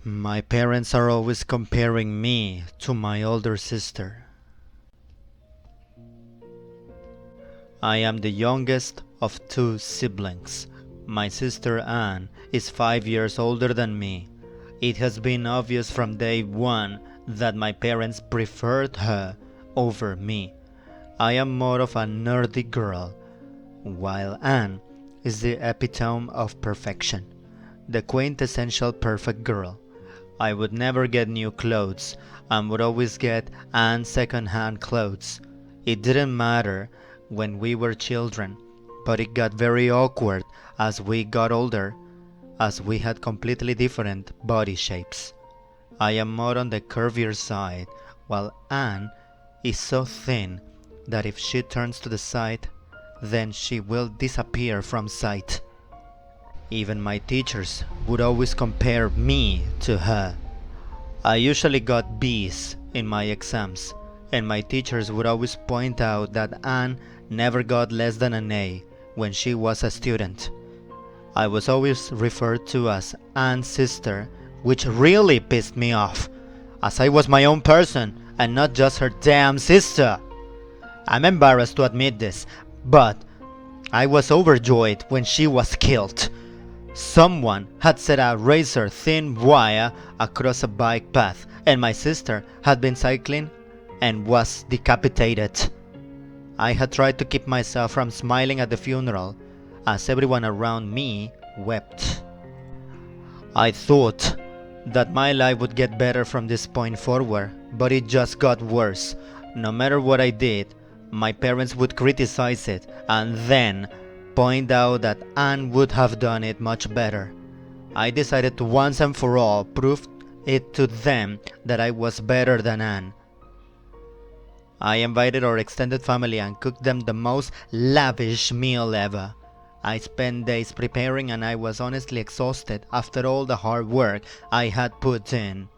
My parents are always comparing me to my older sister. I am the youngest of two siblings. My sister Anne is 5 years older than me. It has been obvious from day one that my parents preferred her over me. I am more of a nerdy girl, while Anne is the epitome of perfection, the quintessential perfect girl. I would never get new clothes and would always get Anne's second-hand clothes. It didn't matter when we were children, but it got very awkward as we got older, as we had completely different body shapes. I am more on the curvier side, while Anne is so thin that if she turns to the side, then she will disappear from sight. Even my teachers would always compare me to her. I usually got B's in my exams, and my teachers would always point out that Anne never got less than an A when she was a student. I was always referred to as Anne's sister, which really pissed me off, as I was my own person and not just her damn sister. I'm embarrassed to admit this, but I was overjoyed when she was killed. Someone had set a razor-thin wire across a bike path, and my sister had been cycling and was decapitated. I had tried to keep myself from smiling at the funeral, as everyone around me wept. I thought that my life would get better from this point forward, but it just got worse. No matter what I did, my parents would criticize it and then point out that Anne would have done it much better. I decided to once and for all prove it to them that I was better than Anne. I invited our extended family and cooked them the most lavish meal ever. I spent days preparing and I was honestly exhausted after all the hard work I had put in.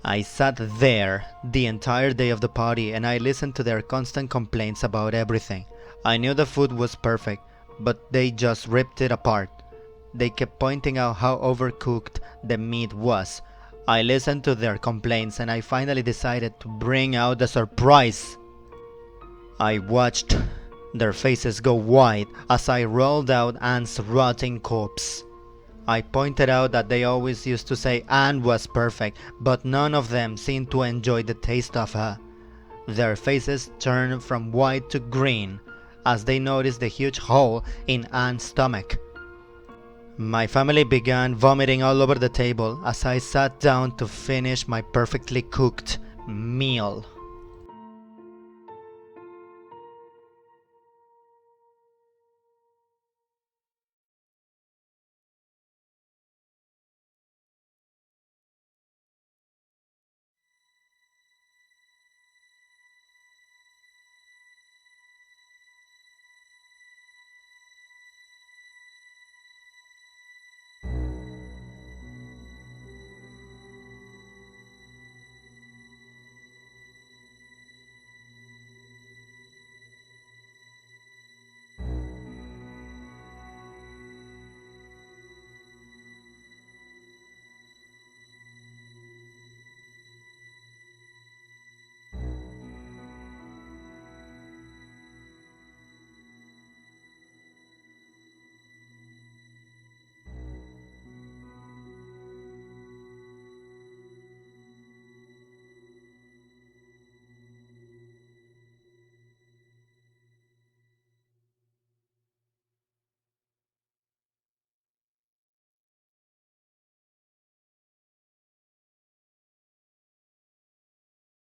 I sat there the entire day of the party and I listened to their constant complaints about everything. I knew the food was perfect, but they just ripped it apart. They kept pointing out how overcooked the meat was. I listened to their complaints and I finally decided to bring out the surprise. I watched their faces go white as I rolled out Anne's rotting corpse. I pointed out that they always used to say Anne was perfect, but none of them seemed to enjoy the taste of her. Their faces turned from white to green as they noticed the huge hole in Anne's stomach. My family began vomiting all over the table as I sat down to finish my perfectly cooked meal.